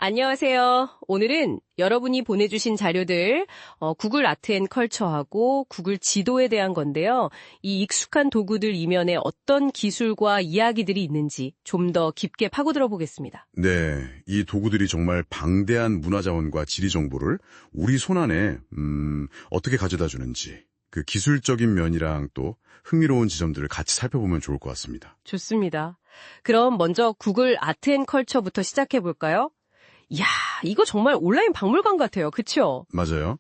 안녕하세요. 오늘은 여러분이 보내주신 자료들, 구글 아트 앤 컬처하고 구글 지도에 대한 건데요. 이 익숙한 도구들 이면에 어떤 기술과 이야기들이 있는지 좀 더 깊게 파고들어 보겠습니다. 네, 이 도구들이 정말 방대한 문화자원과 지리 정보를 우리 손안에 어떻게 가져다 주는지 그 기술적인 면이랑 또 흥미로운 지점들을 같이 살펴보면 좋을 것 같습니다. 좋습니다. 그럼 먼저 구글 아트 앤 컬처부터 시작해 볼까요? 이야, 이거 정말 온라인 박물관 같아요. 그쵸? 맞아요.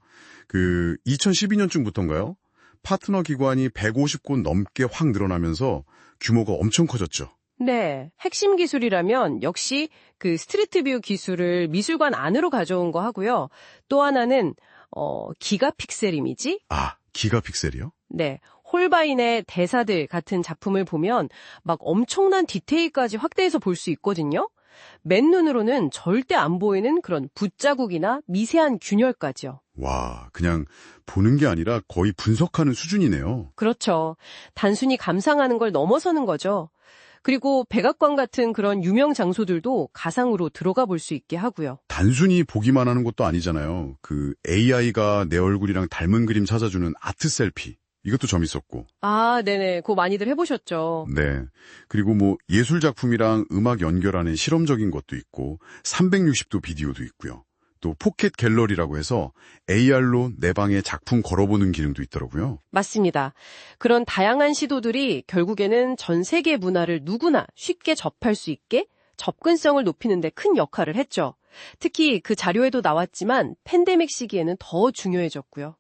2012년쯤부터인가요? 파트너 기관이 150곳 넘게 확 늘어나면서 규모가 엄청 커졌죠. 네, 핵심 기술이라면 역시 그 스트리트뷰 기술을 미술관 안으로 가져온 거 하고요. 또 하나는 기가픽셀 이미지? 아, 기가픽셀이요? 네, 홀바인의 대사들 같은 작품을 보면 막 엄청난 디테일까지 확대해서 볼 수 있거든요. 맨눈으로는 절대 안 보이는 그런 붓자국이나 미세한 균열까지요. 와, 그냥 보는 게 아니라 거의 분석하는 수준이네요. 그렇죠. 단순히 감상하는 걸 넘어서는 거죠. 그리고 백악관 같은 그런 유명 장소들도 가상으로 들어가 볼 수 있게 하고요. 단순히 보기만 하는 것도 아니잖아요. AI가 내 얼굴이랑 닮은 그림 찾아주는 아트 셀피. 이것도 재밌었고. 아, 네네. 그거 많이들 해보셨죠. 네. 그리고 예술 작품이랑 음악 연결하는 실험적인 것도 있고 360도 비디오도 있고요. 또 포켓 갤러리라고 해서 AR로 내 방에 작품 걸어보는 기능도 있더라고요. 맞습니다. 그런 다양한 시도들이 결국에는 전 세계 문화를 누구나 쉽게 접할 수 있게 접근성을 높이는 데 큰 역할을 했죠. 특히 그 자료에도 나왔지만 팬데믹 시기에는 더 중요해졌고요.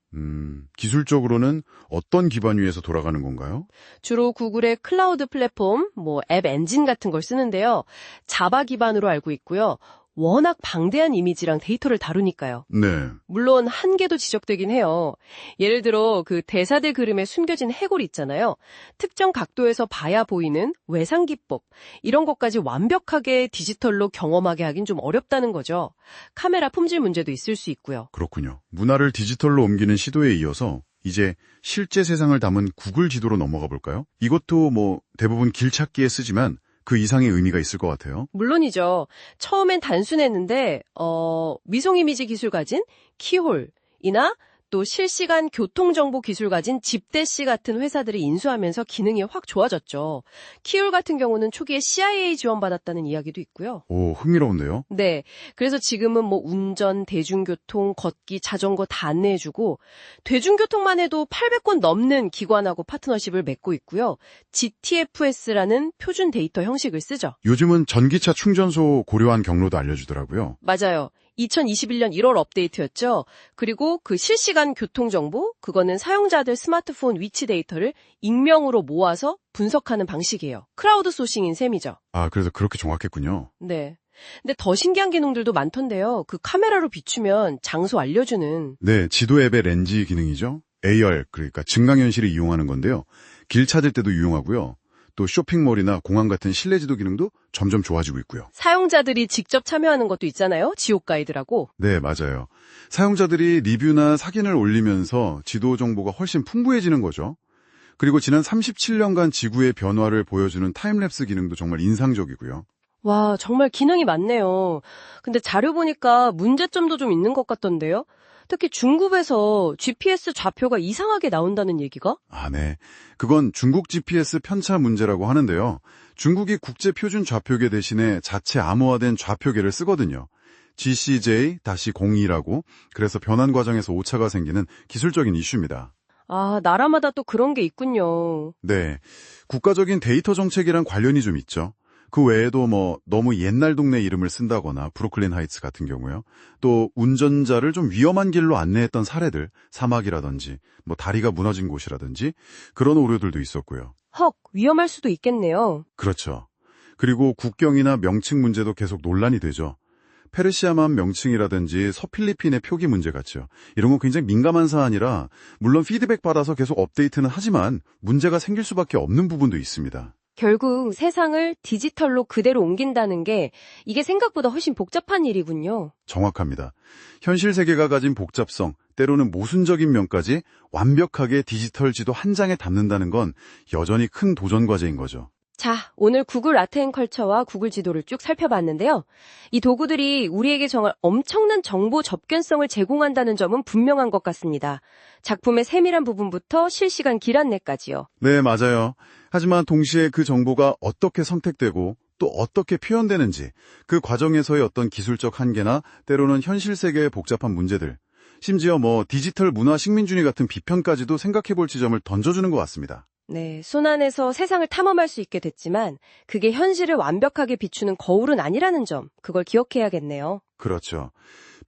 기술적으로는 어떤 기반 위에서 돌아가는 건가요? 주로 구글의 클라우드 플랫폼, 앱 엔진 같은 걸 쓰는데요. 자바 기반으로 알고 있고요. 워낙 방대한 이미지랑 데이터를 다루니까요. 네. 물론 한계도 지적되긴 해요. 예를 들어 그 대사들 그림에 숨겨진 해골 있잖아요. 특정 각도에서 봐야 보이는 외상 기법, 이런 것까지 완벽하게 디지털로 경험하게 하긴 좀 어렵다는 거죠. 카메라 품질 문제도 있을 수 있고요. 그렇군요. 문화를 디지털로 옮기는 시도에 이어서 이제 실제 세상을 담은 구글 지도로 넘어가 볼까요? 이것도 대부분 길찾기에 쓰지만 그 이상의 의미가 있을 것 같아요. 물론이죠. 처음엔 단순했는데 위성 이미지 기술 가진 키홀이나 또 실시간 교통정보 기술 가진 집대시 같은 회사들이 인수하면서 기능이 확 좋아졌죠. 키홀 같은 경우는 초기에 CIA 지원받았다는 이야기도 있고요. 오, 흥미로운데요? 네. 그래서 지금은 운전, 대중교통, 걷기, 자전거 다 안내해주고 대중교통만 해도 800건 넘는 기관하고 파트너십을 맺고 있고요. GTFS라는 표준 데이터 형식을 쓰죠. 요즘은 전기차 충전소 고려한 경로도 알려주더라고요. 맞아요. 2021년 1월 업데이트였죠. 그리고 그 실시간 교통정보, 그거는 사용자들 스마트폰 위치 데이터를 익명으로 모아서 분석하는 방식이에요. 크라우드 소싱인 셈이죠. 아, 그래서 그렇게 정확했군요. 네. 근데 더 신기한 기능들도 많던데요. 그 카메라로 비추면 장소 알려주는. 네, 지도 앱의 렌즈 기능이죠. AR, 그러니까 증강현실을 이용하는 건데요. 길 찾을 때도 유용하고요. 또 쇼핑몰이나 공항 같은 실내 지도 기능도 점점 좋아지고 있고요. 사용자들이 직접 참여하는 것도 있잖아요. 지옥 가이드라고. 네, 맞아요. 사용자들이 리뷰나 사진을 올리면서 지도 정보가 훨씬 풍부해지는 거죠. 그리고 지난 37년간 지구의 변화를 보여주는 타임랩스 기능도 정말 인상적이고요. 와, 정말 기능이 많네요. 근데 자료 보니까 문제점도 좀 있는 것 같던데요. 특히 중국에서 GPS 좌표가 이상하게 나온다는 얘기가? 아, 네. 그건 중국 GPS 편차 문제라고 하는데요. 중국이 국제 표준 좌표계 대신에 자체 암호화된 좌표계를 쓰거든요. GCJ-02라고. 그래서 변환 과정에서 오차가 생기는 기술적인 이슈입니다. 아, 나라마다 또 그런 게 있군요. 네. 국가적인 데이터 정책이랑 관련이 좀 있죠. 그 외에도 너무 옛날 동네 이름을 쓴다거나 브루클린 하이츠 같은 경우요. 또 운전자를 좀 위험한 길로 안내했던 사례들, 사막이라든지 다리가 무너진 곳이라든지 그런 오류들도 있었고요. 헉, 위험할 수도 있겠네요. 그렇죠. 그리고 국경이나 명칭 문제도 계속 논란이 되죠. 페르시아만 명칭이라든지 서필리핀의 표기 문제 같죠. 이런 건 굉장히 민감한 사안이라 물론 피드백 받아서 계속 업데이트는 하지만 문제가 생길 수밖에 없는 부분도 있습니다. 결국 세상을 디지털로 그대로 옮긴다는 게 이게 생각보다 훨씬 복잡한 일이군요. 정확합니다. 현실 세계가 가진 복잡성, 때로는 모순적인 면까지 완벽하게 디지털 지도 한 장에 담는다는 건 여전히 큰 도전 과제인 거죠. 자, 오늘 구글 아트앤컬처와 구글 지도를 쭉 살펴봤는데요. 이 도구들이 우리에게 정말 엄청난 정보 접견성을 제공한다는 점은 분명한 것 같습니다. 작품의 세밀한 부분부터 실시간 길 안내까지요. 네, 맞아요. 하지만 동시에 그 정보가 어떻게 선택되고 또 어떻게 표현되는지, 그 과정에서의 어떤 기술적 한계나 때로는 현실 세계의 복잡한 문제들, 심지어 디지털 문화 식민주의 같은 비판까지도 생각해 볼 지점을 던져주는 것 같습니다. 네, 손안에서 세상을 탐험할 수 있게 됐지만 그게 현실을 완벽하게 비추는 거울은 아니라는 점, 그걸 기억해야겠네요. 그렇죠.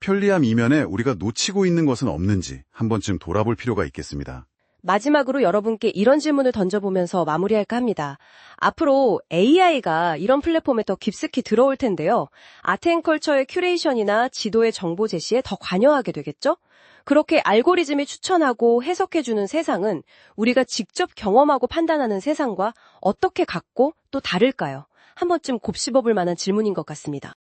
편리함 이면에 우리가 놓치고 있는 것은 없는지 한 번쯤 돌아볼 필요가 있겠습니다. 마지막으로 여러분께 이런 질문을 던져보면서 마무리할까 합니다. 앞으로 AI가 이런 플랫폼에 더 깊숙이 들어올 텐데요. 아트앤컬처의 큐레이션이나 지도의 정보 제시에 더 관여하게 되겠죠? 그렇게 알고리즘이 추천하고 해석해주는 세상은 우리가 직접 경험하고 판단하는 세상과 어떻게 같고 또 다를까요? 한 번쯤 곱씹어볼 만한 질문인 것 같습니다.